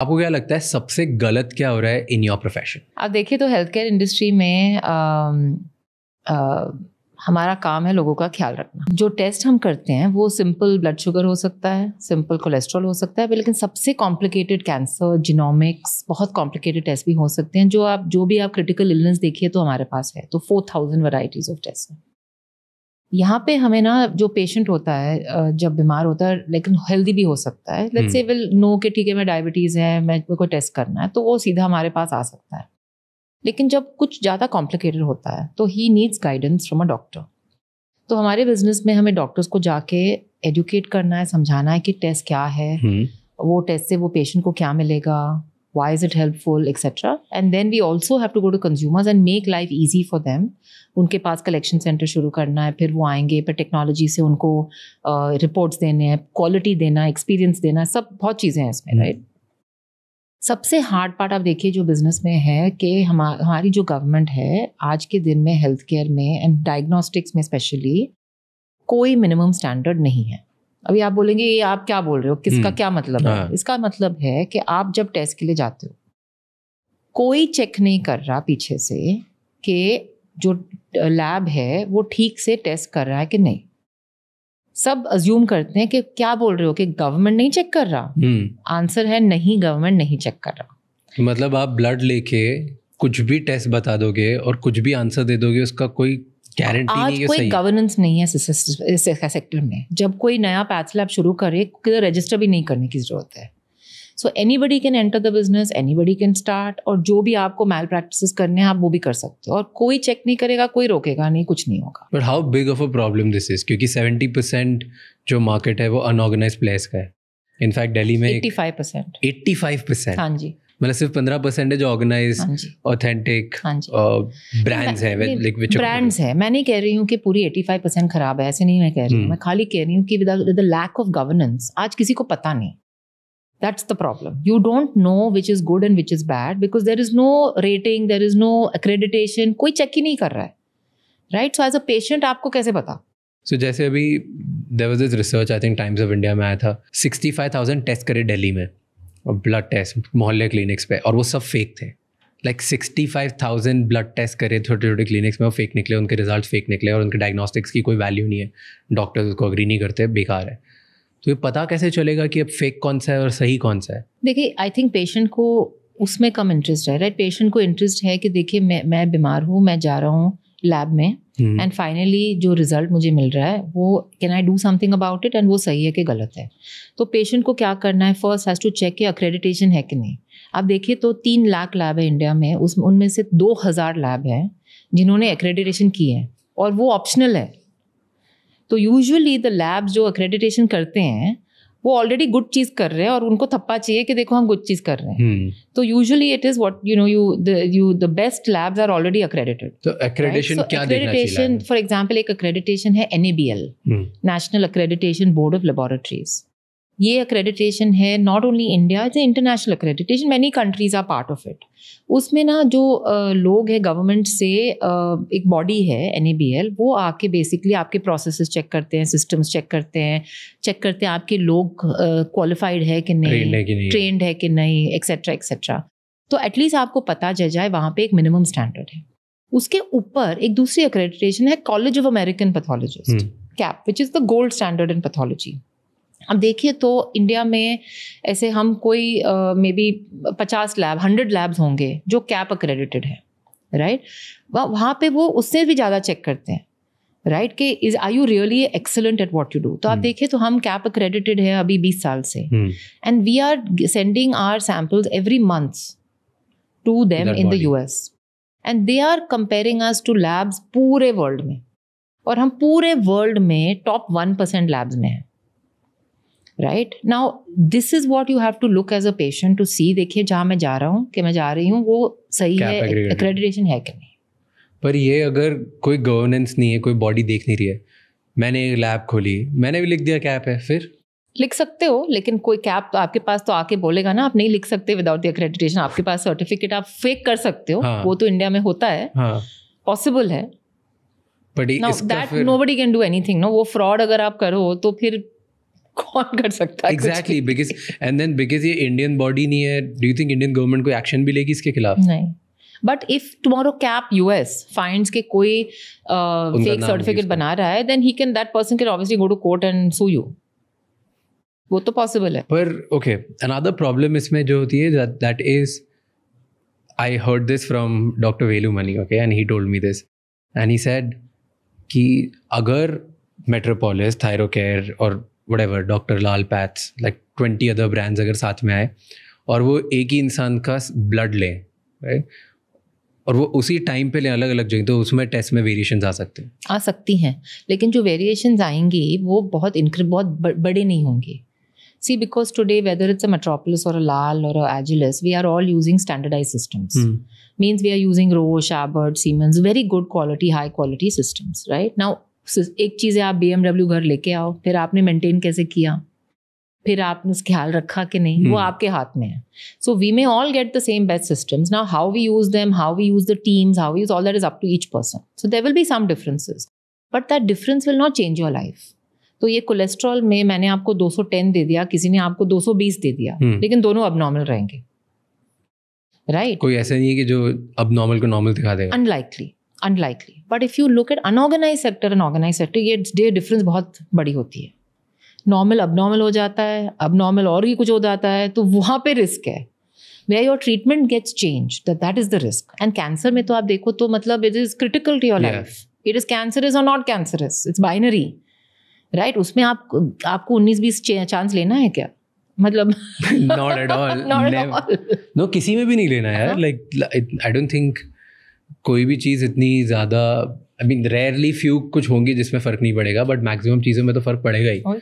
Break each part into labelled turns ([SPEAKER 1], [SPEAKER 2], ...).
[SPEAKER 1] आपको क्या लगता है सबसे गलत क्या हो रहा है इन योर प्रोफेशन?
[SPEAKER 2] आप देखिए तो हेल्थ केयर इंडस्ट्री में हमारा काम है लोगों का ख्याल रखना। जो टेस्ट हम करते हैं वो सिंपल ब्लड शुगर हो सकता है, सिंपल कोलेस्ट्रॉल हो सकता है, लेकिन सबसे कॉम्प्लिकेटेड कैंसर, जीनोमिक्स, बहुत कॉम्प्लिकेटेड टेस्ट भी हो सकते हैं। जो भी आप क्रिटिकल इलनेस देखिए तो हमारे पास है, तो 4000 वैरायटीज ऑफ टेस्ट है। यहाँ पे हमें ना जो पेशेंट होता है जब बीमार होता है लेकिन हेल्दी भी हो सकता है, लेट्स से विल नो कि ठीक है मैं डायबिटीज़ है, मेरे को टेस्ट करना है, तो वो सीधा हमारे पास आ सकता है। लेकिन जब कुछ ज़्यादा कॉम्प्लिकेटेड होता है तो he needs guidance from a doctor. तो हमारे बिजनेस में हमें डॉक्टर्स को जाके एजुकेट करना है, समझाना है कि टेस्ट क्या है, वो टेस्ट से वो पेशेंट को क्या मिलेगा, why is it helpful, etc. And then we also have to go to consumers and make life easy for them. उनके पास कलेक्शन सेंटर शुरू करना है, फिर वो आएंगे, फिर टेक्नोलॉजी से उनको रिपोर्ट्स देने हैं, क्वालिटी देना, एक्सपीरियंस देना, सब बहुत चीज़ें हैं इसमें, राइट। सबसे हार्ड पार्ट आप देखिए जो बिजनेस में है कि हमारी जो गवर्नमेंट है आज के दिन में हेल्थ केयर में एंड डायग्नोस्टिक्स में स्पेशली कोई मिनिमम स्टैंडर्ड नहीं है। अभी आप बोलेंगे ये आप क्या बोल रहे हो, किसका क्या मतलब है? इसका मतलब है कि आप जब टेस्ट के लिए जाते हो कोई चेक नहीं कर रहा पीछे से कि जो लैब है वो ठीक से टेस्ट कर रहा है कि नहीं। सब अज्यूम करते हैं कि क्या बोल रहे हो कि गवर्नमेंट नहीं चेक कर रहा। आंसर है नहीं, गवर्नमेंट नहीं चेक कर रहा।
[SPEAKER 1] मतलब आप ब्लड लेके कुछ भी टेस्ट बता दोगे और कुछ भी आंसर दे दोगे, उसका कोई गारंटी नहीं है।
[SPEAKER 2] कोई गवर्नेंस नहीं है इस सेक्टर में। जब कोई नया पैथ लैब शुरू करे रजिस्टर भी नहीं करने की जरूरत है। So anybody can enter the business, anybody can start, और जो भी आपको मैल प्रैक्टिसेस करने हैं आप वो भी कर सकते हो, और कोई चेक नहीं करेगा, कोई रोकेगा नहीं, कुछ नहीं होगा।
[SPEAKER 1] But how big of a problem this is, क्योंकि 70% जो मार्केट है वो अनऑर्गेनाइज प्लेयर्स का है। इनफैक्ट दिल्ली में
[SPEAKER 2] 85%। हाँ जी,
[SPEAKER 1] मतलब सिर्फ 15% है जो ऑर्गेनाइज ऑथेंटिक ब्रांड्स है।
[SPEAKER 2] ब्रांड्स है। मैं नहीं कह रही हूँ कि पूरी 85% खराब है, ऐसे नहीं मैं कह रही हूँ। मैं खाली कह रही हूँ कि with the lack of governance आज किसी को पता नहीं। That's the problem. You don't know which is good and which is bad because there is no rating, there is no accreditation. कोई चेक ही नहीं कर रहा है, right? So as a patient आपको कैसे पता?
[SPEAKER 1] So जैसे अभी there was this research, I think Times of India में आया था, 65,000 टेस्ट करे दिल्ली में, और ब्लड टेस्ट मोहल्ले क्लिनिक्स पे, और वो सब फेक थे। लाइक 65,000 ब्लड टेस्ट करे छोटे छोटे क्लिनिक्स में, वो फेक निकले, उनके रिजल्ट फेक निकले, और उनके डायग्नोस्टिक्स की कोई वैल्यू नहीं है, डॉक्टर्स उसको अग्री नहीं करते, बेकार है। तो ये पता कैसे चलेगा कि अब फेक कौन सा है और सही कौन सा है?
[SPEAKER 2] देखिए, आई थिंक पेशेंट को उसमें कम इंटरेस्ट है, राइट। पेशेंट को इंटरेस्ट है कि देखिए मैं बीमार हूँ, मैं जा रहा हूँ लैब में, एंड फाइनली जो रिजल्ट मुझे मिल रहा है वो can I do something about it, and वो सही है कि गलत है। तो पेशेंट को क्या करना है, फर्स्ट हैज़ टू चेक कि अक्रेडिटेशन है कि नहीं। आप देखिए तो 3 लाख लैब है इंडिया में, उनमें से 2000 लैब हैं जिन्होंने अक्रेडिटेशन की है, और वो ऑप्शनल है। तो यूजुअली द लैब्स जो अक्रेडिटेशन करते हैं वो ऑलरेडी गुड चीज़ कर रहे हैं, और उनको थप्पा चाहिए कि देखो हम गुड चीज़ कर रहे हैं। तो usually it is what the best labs are already accredited.
[SPEAKER 1] तो अक्रेडिटेशन क्या देखना चाहिए?
[SPEAKER 2] अक्रेडिटेशन फॉर एग्जांपल एक अक्रेडिटेशन है NABL, national accreditation board of laboratories. ये अक्रेडिटेशन है not only India, it's international accreditation, many countries are part of it. उसमें ना जो लोग हैं गवर्नमेंट से, एक बॉडी है NABL, वो आके बेसिकली आपके प्रोसेसेस चेक करते हैं, सिस्टम्स चेक करते हैं आपके लोग क्वालिफाइड है कि नहीं, ट्रेंड है कि नहीं, एक्सेट्रा एक्सेट्रा। तो एटलीस्ट आपको पता चल जाए वहाँ पे एक मिनिमम स्टैंडर्ड है। उसके ऊपर एक दूसरी अक्रेडिटेशन है college of American pathologist, CAP, which is the gold standard in pathology. अब देखिए तो इंडिया में ऐसे हम कोई मे बी 50 लैब 100 लैब्स होंगे जो CAP अक्रेडिटेड है, राइट। वहाँ पे वो उससे भी ज़्यादा चेक करते हैं, राइट, कि are you really excellent at what you do. तो आप देखिए तो हम CAP अक्रेडिटेड है अभी 20 साल से, and we are sending our samples every month to them in the US, and they are comparing us to labs पूरे वर्ल्ड में, और हम पूरे वर्ल्ड में टॉप 1% लैब्स में हैं। Right now this is what you have to look as a patient to see. देखिए जहाँ मैं जा रहा हूँ कि मैं जा रही हूँ वो सही है, एक्रेडिटेशन है कि नहीं।
[SPEAKER 1] पर ये अगर कोई गवर्नेंस नहीं है, कोई बॉडी देख नहीं रही है, मैंने एक लैब खोली, मैंने भी लिख दिया CAP है, फिर
[SPEAKER 2] लिख सकते हो, लेकिन कोई CAP तो आपके पास तो आके बोलेगा ना आप नहीं लिख सकते विदाउट द एक्रेडिटेशन। आपके पास सर्टिफिकेट आप फेक कर सकते हो, वो तो इंडिया में होता है, पॉसिबल है, but that nobody can do anything. No, वो फ्रॉड अगर आप करो तो फिर कौन कर सकता है?
[SPEAKER 1] एग्जैक्टली, बिकॉज ये इंडियन बॉडी नहीं है, do you think Indian government कोई एक्शन भी लेगी इसके खिलाफ?
[SPEAKER 2] नहीं. But if tomorrow CAP US finds के कोई फेक सर्टिफिकेट बना रहा है, then that person can obviously go to court and sue you. वो तो पॉसिबल है.
[SPEAKER 1] पर ओके, अनदर प्रॉब्लम इसमें जो होती है that is, I heard this from doctor Velumani, okay, and he told me this, and he said कि अगर मेट्रोपोलिस, थायरोकेयर और व्हाटएवर, डॉक्टर लाल पैथ्स, लाइक 20 अदर ब्रांड्स अगर साथ में आए और वो एक ही इंसान का ब्लड लें, राइट, और वो उसी टाइम पे लें अलग अलग जगह, तो उसमें टेस्ट में वेरिएशंस आ सकते हैं.
[SPEAKER 2] आ सकती हैं, लेकिन जो वेरिएशंस आएंगी वो बहुत बड़े नहीं होंगे. See, because today, whether it's a Metropolis or a Lal or a Agilus, we are all using standardized systems. Means we are using Roche, Abbott, Siemens, very good quality, high quality systems, right? Now, एक चीज़ है, आप BMW घर लेके आओ, फिर आपने maintain कैसे किया, फिर आपने उसका ख्याल रखा कि नहीं, वो आपके हाथ में है. So we may all get the same best systems. Now, how we use them, how we use the teams, how we use all that is up to each person. So there will be some differences, but that difference will not change your life. तो ये cholesterol में मैंने आपको 210 दे दिया, किसी ने आपको 220 दे दिया, लेकिन दोनों अब नॉर्मल रहेंगे, राइट?
[SPEAKER 1] कोई ऐसा नहीं है कि जो अब नॉर्मल को नॉर्मल दिखा देगा.
[SPEAKER 2] Unlikely. But if you look at unorganised sector and organised sector, ये डिफरेंस बहुत बड़ी होती है. नॉर्मल अब नॉर्मल हो जाता है, अब नॉर्मल और ही कुछ हो जाता है, तो वहाँ पे रिस्क है. Where your treatment gets changed, that is the risk. And cancer में तो आप देखो तो मतलब it is critical to your life. It is cancerous or not cancerous. It's binary. Right, उसमें आपको 19-20 चांस लेना है क्या? मतलब
[SPEAKER 1] नॉट एट ऑल. नो, किसी में भी नहीं लेना यार. लाइक आई डोंट थिंक कोई भी चीज़ इतनी ज़्यादा, आई मीन रेयरली फ्यू कुछ होंगी जिसमें फ़र्क नहीं पड़ेगा, बट मैक्सिमम चीज़ों में तो फ़र्क पड़ेगा ही.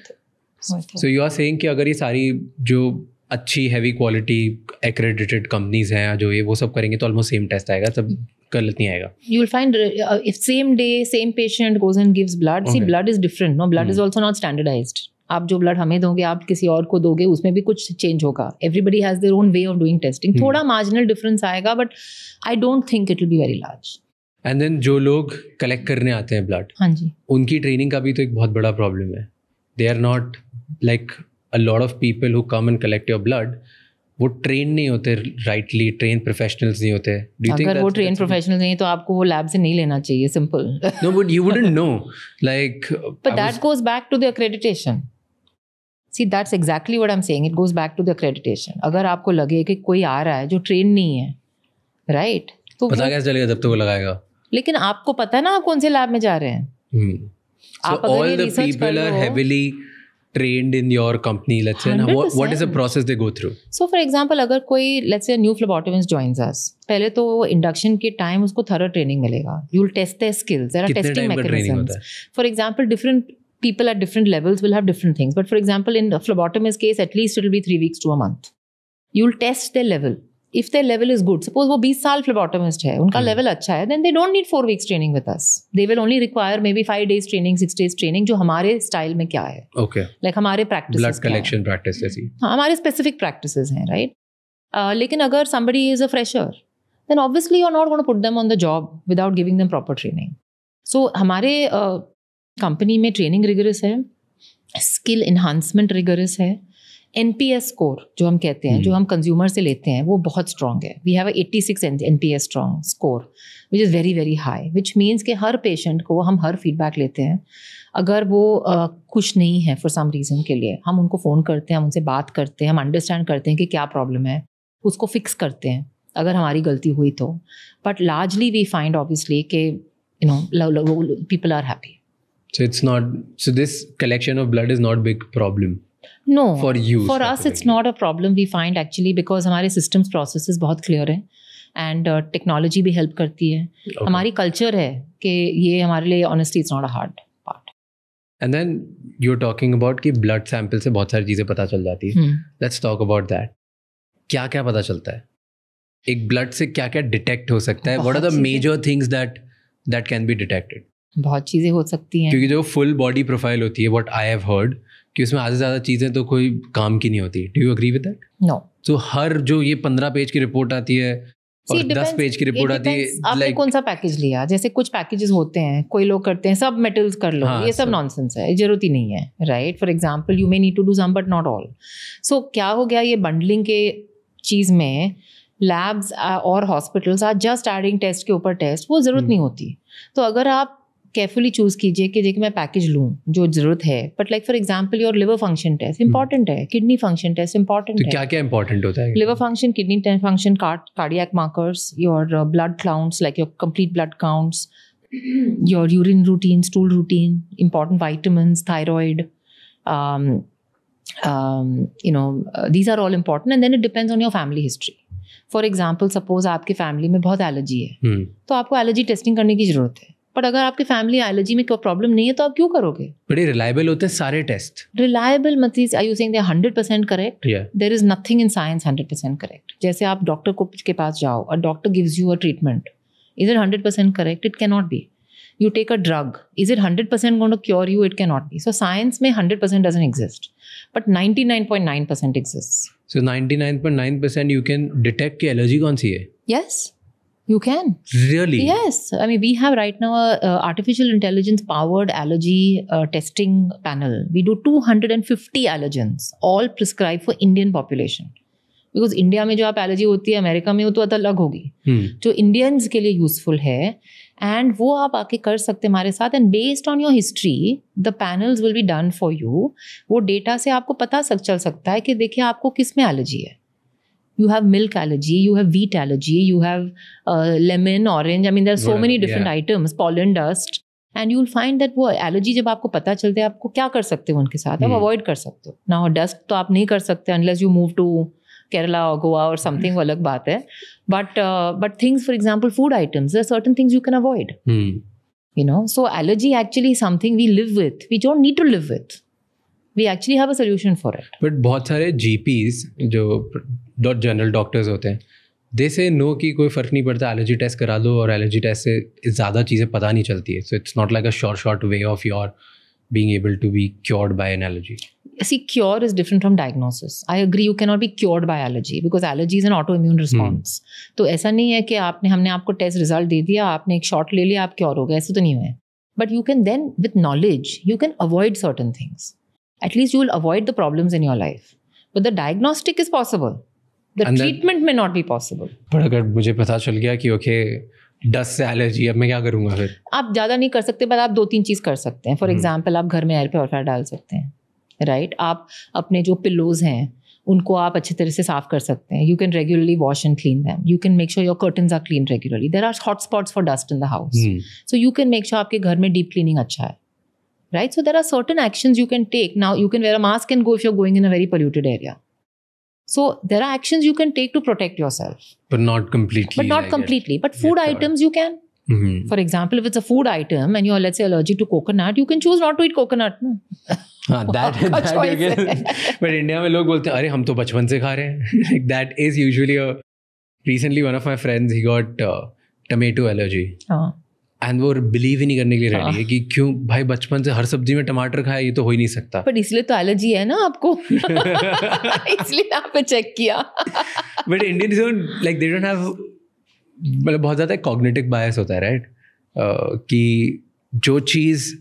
[SPEAKER 1] सो यू आर सेइंग कि अगर ये सारी जो अच्छी हैवी क्वालिटी एक्रेडिटेड कंपनीज हैं जो ये वो सब करेंगे तो ऑलमोस्ट सेम टेस्ट आएगा, सब गलत नहीं आएगा.
[SPEAKER 2] You will find if same day same patient goes and gives blood, see blood is different, no, blood is also not standardized. आप जो ब्लड हमें दोगे, आप किसी और को दोगे, उसमें भी कुछ चेंज होगा. Everybody has their own way of doing testing. थोड़ा marginal difference आएगा, but I don't think it will be very large.
[SPEAKER 1] And then जो लोग कलेक्ट करने आते हैं ब्लड,
[SPEAKER 2] हाँ जी,
[SPEAKER 1] उनकी ट्रेनिंग का भी तो एक बहुत बड़ा प्रॉब्लम है. They are not like a lot of people who come and collect your blood. वो ट्रेन नहीं होते, राइटली ट्रेन प्रोफेशनल्स नहीं होते.
[SPEAKER 2] अगर वो ट्रेन प्रोफेशनल्स नहीं तो आपको वो लैब से नहीं लेना चाहिए, simple.
[SPEAKER 1] No, but you wouldn't know. Like,
[SPEAKER 2] but that goes back to the accreditation. See, that's exactly what I'm saying. It goes back to the accreditation. अगर आपको लगे कि कोई आ रहा है जो ट्रेन नहीं है, राइट, तो
[SPEAKER 1] पता कैसे चलेगा जब तक वो लगाएगा?
[SPEAKER 2] लेकिन आपको पता है ना आप कौन से लैब में जा रहे हैं.
[SPEAKER 1] So all the people are heavily trained in your company, let's say. Now, what is the process they go through?
[SPEAKER 2] So for example, अगर कोई let's say new phlebotomist joins us, पहले तो induction के time उसको thorough training मिलेगा. You will test their skills. There are testing mechanisms. For example, different people at different levels will have different things. But for example, in the phlebotomist case, at least it will be 3 weeks to a month. You will test their level. If their level is good, suppose वो 20 साल phlebotomist है, उनका level अच्छा है, then they don't need 4 weeks training with us. They will only require maybe 5 days training, 6 days training, जो हमारे style में क्या है.
[SPEAKER 1] Okay.
[SPEAKER 2] Like हमारे practices.
[SPEAKER 1] Blood collection practice जैसी.
[SPEAKER 2] हाँ, हमारे specific practices हैं, right? लेकिन अगर somebody is a fresher, then obviously you're not going to put them on the job without giving them proper training. So हमारे company में training rigorous है, skill enhancement rigorous है. NPS स्कोर जो हम कहते हैं, जो हम कंज्यूमर से लेते हैं, वो बहुत स्ट्रॉन्ग है. We have 86 NPS strong score which is very very high, which means कि हर पेशेंट को हम हर फीडबैक लेते हैं. अगर वो खुश नहीं है फॉर सम रीज़न के लिए, हम उनको फ़ोन करते हैं, हम उनसे बात करते हैं, हम अंडरस्टैंड करते हैं कि क्या प्रॉब्लम है, उसको फिक्स करते हैं अगर हमारी गलती हुई तो. But largely we find obviously कि you know people are happy.
[SPEAKER 1] So it's not, so this collection of blood is not big problem.
[SPEAKER 2] No,
[SPEAKER 1] for
[SPEAKER 2] us it's not a problem. We find actually because हमारे systems processes बहुत clear है and technology भी help करती है. हमारी culture है कि ये हमारे लिए honestly it's not a hard part.
[SPEAKER 1] And then you're talking about कि blood sample से बहुत सारी चीज़ें पता चल जाती है. Let's talk about that. क्या क्या पता चलता है? एक blood से क्या क्या detect हो सकता है? What are the major things that can be detected?
[SPEAKER 2] बहुत चीज़ें हो सकती हैं.
[SPEAKER 1] क्योंकि जो full body profile होती है, what I have heard, कि उसमें आधे से ज़्यादा चीज़ें तो कोई काम की नहीं होती. Do you agree with that?
[SPEAKER 2] No.
[SPEAKER 1] तो हर जो ये 15 पेज की रिपोर्ट आती है और 10 पेज की रिपोर्ट आती है।
[SPEAKER 2] आपने कौन सा पैकेज लिया? जैसे कुछ पैकेजेस होते हैं, कोई लोग करते हैं सब मेटल्स कर लो, ये सब नॉनसेंस है, जरूरत ही नहीं है, right? For example you may need to do some but not all. सो क्या हो गया ये बंडलिंग के चीज में, लैब्स और hospitals are just adding test के ऊपर टेस्ट, वो जरूरत नहीं होती। तो अगर आप केयरफुली चूज कीजिए कि देखिए मैं पैकेज लूँ जो जरूरत है, but like for example your liver function test important है, किडनी फंक्शन टेस्ट इंपॉर्टेंट है।
[SPEAKER 1] तो क्या क्या इंपॉर्टेंट होता है?
[SPEAKER 2] Liver function, kidney function, cardiac markers, your blood counts like your complete blood counts, your urine routine, stool routine, important vitamins, thyroid, these are all important, and then it depends on your family history. For example, suppose आपके family में बहुत allergy है, तो आपको allergy testing करने की जरूरत है। बट अगर आपकी फैमिली एलर्जी में कोई प्रॉब्लम नहीं है तो आप क्यों करोगे?
[SPEAKER 1] बड़े रिलायबल होते हैं सारे टेस्ट।
[SPEAKER 2] रिलायबल मतलब are you saying they are 100% correct? There is nothing in science 100% correct. जैसे आप डॉक्टर के पास जाओ और doctor gives you a treatment, is it 100% correct? It can not be. You take a drug, is it 100% going to cure you? It cannot be. So science में 100% doesn't exist, but 99.9% exists.
[SPEAKER 1] So 99.9% you can detect कि allergy कौन सी है?
[SPEAKER 2] Yes, you can.
[SPEAKER 1] Really?
[SPEAKER 2] Yes. I mean, we have right now a artificial intelligence powered allergy testing panel. We do 250 allergens, all prescribed for Indian population. Because India में जो आप allergy होती है, America में वो तो अलग होगी, जो इंडियंस के लिए यूजफुल है, एंड वो आप आके कर सकते हैं हमारे साथ। And based on your history the panels will be done for you. वो डेटा से आपको पता चल सकता है कि देखिए आपको किस में एलर्जी है। You have milk allergy, you have wheat allergy, you have lemon, orange, I mean there are so many different items, pollen, dust, and you will find that वो एलर्जी जब आपको पता चलते हैं आपको क्या कर सकते हो उनके साथ, आप अवॉइड कर सकते हो ना। डस्ट तो आप नहीं कर सकते unless you move to Kerala or Goa or something, वो अलग बात है। But things, for example, food items, there are certain things you can avoid. You know, so allergy actually is something we live with. We don't need to live with. We actually have a solution for it.
[SPEAKER 1] But बहुत सारे GPs जो general doctors होते हैं, they say no कि कोई फ़र्क नहीं पड़ता, एलर्जी टेस्ट करा दो, और एलर्जी टेस्ट से ज़्यादा चीज़ें पता नहीं चलती है। So it's not like a short way of your being able to be cured by an allergy.
[SPEAKER 2] See, cure is different from diagnosis. I agree, you cannot be cured by allergy because allergy is an autoimmune response. तो ऐसा नहीं है कि हमने आपको test result दे दिया, आपने एक शॉट ले लिया, आप क्योर हो गए, ऐसा तो नहीं है। But you can then, with knowledge, you can avoid certain things. At least you will avoid the problems in your life. But the diagnostic is possible. The treatment may not be possible.
[SPEAKER 1] पर अगर मुझे पता चल गया कि okay dust से allergy, अब मैं क्या करूँगा फिर?
[SPEAKER 2] आप ज़्यादा नहीं कर सकते, पर आप 2-3 चीज़ कर सकते हैं। फॉर एग्जाम्पल, आप घर में एयर प्योरीफायर डाल सकते हैं, राइट? आप अपने जो पिलोज हैं उनको आप अच्छी तरह से साफ कर सकते हैं। You can regularly wash and clean them. You can make sure your curtains are clean regularly. There are hot spots for dust in the house, so you can make sure आपके घर में डीप क्लीनिंग अच्छा है, right? So there are certain actions you can take. Now you can wear a mask and go if you are going in a very polluted area. So there are actions you can take to protect yourself.
[SPEAKER 1] But not completely.
[SPEAKER 2] But not completely. But food items you can. For example, if it's a food item and you're, let's say, allergic to coconut, you can choose not to eat coconut. No?
[SPEAKER 1] that again. But India में लोग बोलते हैं अरे हम तो बचपन से खा रहे हैं. That is usually a. Recently, one of my friends, he got tomato allergy. And वो बिलीव ही नहीं करने के लिए रेडी है कि क्यों भाई बचपन से हर सब्जी में टमाटर खाया, ये तो हो ही नहीं सकता।
[SPEAKER 2] बट इसलिए तो एलर्जी है ना आपको इसलिए आपने चेक किया।
[SPEAKER 1] But Indians don't like, they don't have, मतलब बहुत ज़्यादा कॉग्निटिव बायस होता है, राइट? कि जो चीज़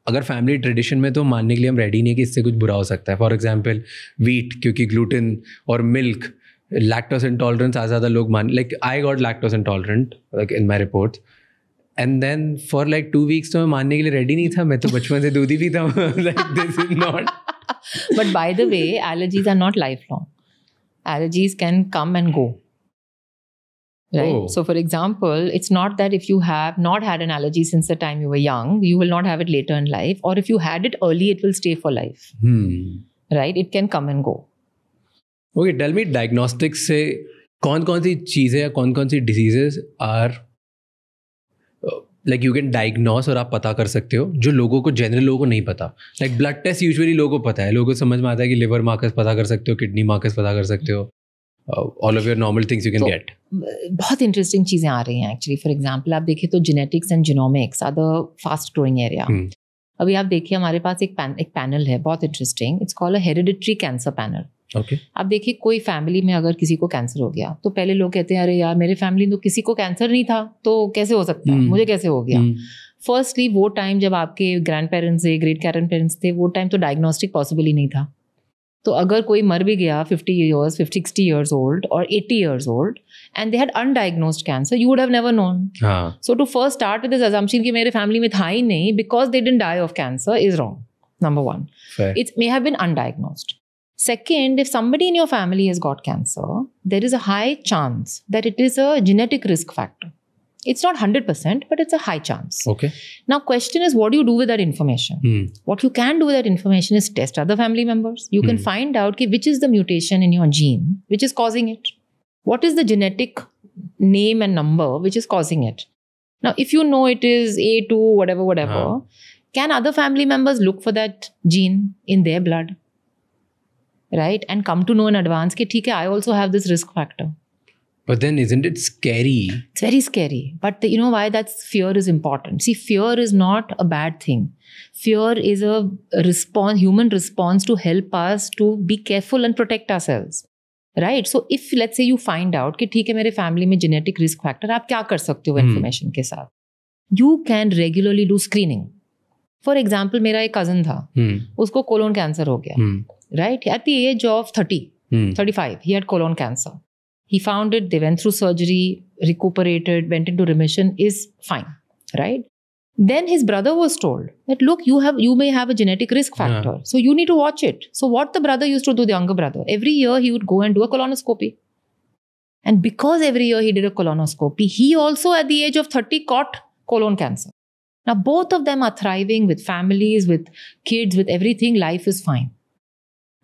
[SPEAKER 1] अगर फैमिली ट्रेडिशन में तो मानने के लिए हम रेडी नहीं है कि इससे कुछ बुरा हो सकता है। फॉर एग्जाम्पल वीट, क्योंकि ग्लूटेन और मिल्क, लैक्टोज इंटॉलरेंस आज ज़्यादा लोग मान, like I got lactose intolerant like in my reports, and then for like 2 weeks तो मैं मानने के लिए रेडी नहीं था। मैं तो बचपन से दूध ही पीता हूँ। Like this is not.
[SPEAKER 2] But by the way, allergies are not life long. Allergies can come and go. Right. Oh. So for example, it's not that if you have not had an allergy since the time you were young, you will not have it later in life, or if you had it early, it will stay for life. Right. It can come and go.
[SPEAKER 1] Okay, tell me, diagnostics से कौन-कौन सी चीजें या कौन-कौन सी diseases are like you can diagnose और आप पता कर सकते हो जो लोगों को, जनरल लोगों को नहीं पता. Like blood test usually लोगों को पता है, लोगों को समझ में आता है कि liver markers पता कर सकते हो, kidney markers पता कर सकते हो, all of your normal things you can get.
[SPEAKER 2] बहुत interesting चीज़ें आ रही हैं actually. For example, आप देखिए तो genetics and genomics are the fast growing area. अभी आप देखिए हमारे पास एक पैनल है बहुत interesting. It's called a hereditary cancer panel.
[SPEAKER 1] Okay
[SPEAKER 2] आप देखिए कोई फैमिली में अगर किसी को कैंसर हो गया तो पहले लोग कहते हैं अरे यार मेरे फैमिली में तो किसी को कैंसर नहीं था तो कैसे हो सकता है, मुझे कैसे हो गया. फर्स्टली वो टाइम जब आपके ग्रैंड पेरेंट्स थे, ग्रेट ग्रैंड पेरेंट्स थे, वो टाइम तो डायग्नोस्टिक पॉसिबल ही नहीं था. तो अगर कोई मर भी गया 60 years old or 80 years old and they had undiagnosed cancer, you would have never known. So to first start with this assumption कि मेरे family में था ही नहीं because they didn't die of cancer is wrong. Number one.
[SPEAKER 1] Fair.
[SPEAKER 2] It may have been undiagnosed. Second, if somebody in your family has got cancer, there is a high chance that it is a genetic risk factor. It's not 100%, but it's a high chance.
[SPEAKER 1] Okay.
[SPEAKER 2] Now, question is, what do you do with that information? What you can do with that information is test other family members. You can find out which is the mutation in your gene which is causing it. What is the genetic name and number which is causing it? Now, if you know it is A2, whatever, can other family members look for that gene in their blood? Right? And come to know in advance that, okay, I also have this risk factor.
[SPEAKER 1] But then isn't it scary?
[SPEAKER 2] It's very scary. But you know why that's fear is important. See, fear is not a bad thing. Fear is a response, human response to help us to be careful and protect ourselves. Right? So if let's say you find out कि ठीक है मेरे family में genetic risk factor, आप क्या कर सकते हो information के साथ? You can regularly do screening. For example, मेरा एक cousin था, उसको colon cancer हो गया. Right? At the age of 35, he had colon cancer. He found it, they went through surgery, recuperated, went into remission, is fine, right? Then his brother was told that, look, you may have a genetic risk factor. So you need to watch it. So what the brother used to do, the younger brother, every year he would go and do a colonoscopy. And because every year he did a colonoscopy, he also at the age of 30 caught colon cancer. Now both of them are thriving with families, with kids, with everything. Life is fine.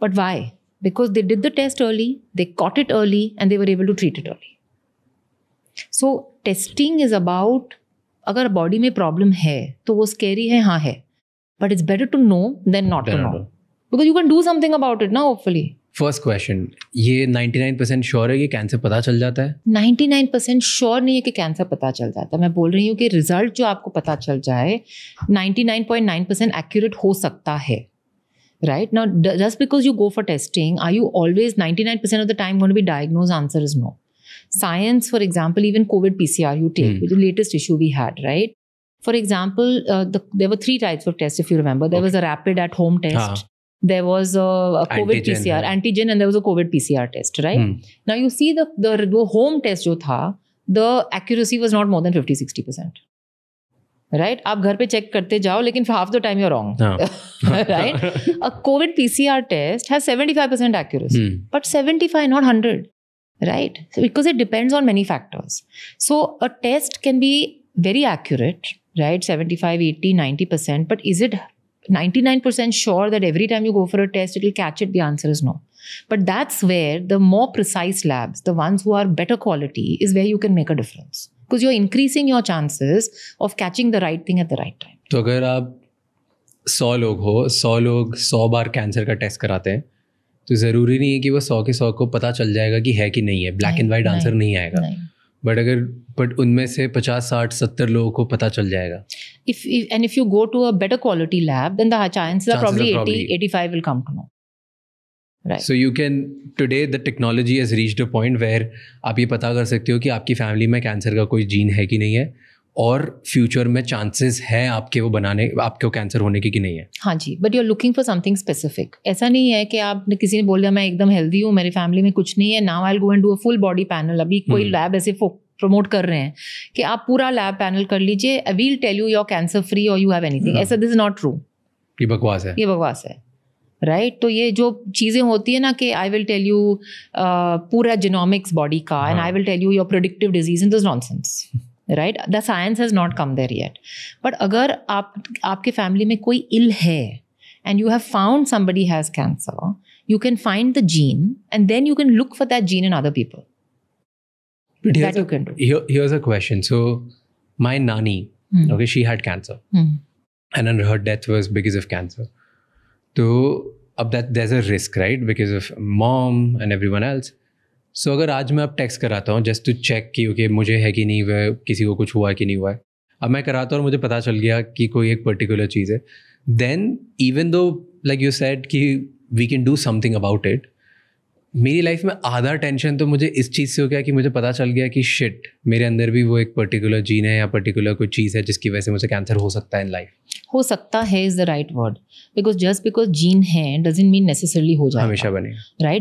[SPEAKER 2] But why? Because they did the test early, they caught it early, and they were able to treat it early. So testing is about, अगर body में problem है, तो वो scary है, हाँ है. But it's better to know than not to know. Because you can do something about it, ना, hopefully.
[SPEAKER 1] First question, ये 99% sure है कि कैंसर पता चल जाता है?
[SPEAKER 2] 99% sure नहीं है कि कैंसर पता चल जाता है. मैं बोल रही हूँ कि रिजल्ट जो आपको पता चल जाए 99.9% accurate हो सकता है. Right? Now, just because you go for testing, are you always 99% of the time going to be diagnosed? Answer is no. Science, for example, even COVID PCR you take, which is the latest issue we had, right? For example, there were 3 types of tests, if you remember. There was a rapid at-home test. There was a COVID antigen, PCR, antigen, and there was a COVID PCR test, right? Now, you see the home test jo tha, the accuracy was not more than 50-60%. Right? आप घर पे check करते जाओ लेकिन half the time you're wrong. Right? A COVID PCR test has 75% accuracy, but 75, not 100. Right? So because it depends on many factors. So a test can be very accurate, right? 75, 80, 90%, but is it 99% sure that every time you go for a test, it will catch it? The answer is no. But that's where the more precise labs, the ones who are better quality, is where you can make a difference. Because you're increasing your chances of catching the right thing at the right time.
[SPEAKER 1] तो अगर आप 100 लोग हो, 100 लोग 100 बार cancer का test कराते हैं, तो ज़रूरी नहीं है कि वो 100 के 100 को पता चल जाएगा कि है कि नहीं है. ब्लैक एंड वाइट आंसर नहीं आएगा. बट उनमें से 50, 60, 70 लोगों को पता चल जाएगा.
[SPEAKER 2] If you go to a better quality lab, then the chances are probably 80-85 will come to know. Right.
[SPEAKER 1] So you can, today the technology has reached a point where आप ये पता कर सकते हो कि आपकी फैमिली में कैंसर का कोई जीन है कि नहीं है, और फ्यूचर में चांसेस है आपको कैंसर होने की कि नहीं है.
[SPEAKER 2] हाँ जी, but you are looking for something specific. ऐसा नहीं है कि आप किसी ने बोल दिया मैं एकदम हेल्दी हूँ, मेरी फैमिली में कुछ नहीं है, now I will go and do a full body panel. अभी कोई लैब ऐसे प्रमोट कर रहे हैं कि आप पूरा लैब पैनल कर लीजिए, I will tell you your cancer free और यू हैव एनीथिंग. ऐसा दिस इज नॉट ट्रू.
[SPEAKER 1] ये बकवास है.
[SPEAKER 2] राइट? तो ये जो चीज़ें होती है ना कि आई विल टेल यू पूरा जीनोमिक्स बॉडी का, and I will tell you your predictive disease, in this nonsense. Right? The science has not come there yet. But अगर आपके फैमिली में कोई इल है and you have found somebody has cancer, you can find the gene and then you can look for that gene in other people. That you can do.
[SPEAKER 1] Here's a question. So my nani, okay, she had cancer, and then her death was because of cancer. So there's a risk, right, because of mom and everyone else. So अगर आज मैं अब text कराता हूँ just to check कि okay मुझे है कि नहीं हुआ, किसी को कुछ हुआ कि नहीं हुआ है, अब मैं कराता हूँ और मुझे पता चल गया कि कोई एक पर्टिकुलर चीज़ है, then even though like you said कि we can do something about it, मेरी लाइफ में आधा टेंशन तो मुझे इस चीज़ से हो गया कि मुझे पता चल गया कि शिट मेरे अंदर भी वो एक पर्टिकुलर जीन है या पर्टिकुलर कोई चीज़ है जिसकी वजह से मुझे कैंसर हो सकता है इन लाइफ।
[SPEAKER 2] हो सकता है is the right word, because just because gene है डजंट मीन नेसेसरली हो जाएगा,
[SPEAKER 1] हमेशा बनेगा,
[SPEAKER 2] राइट।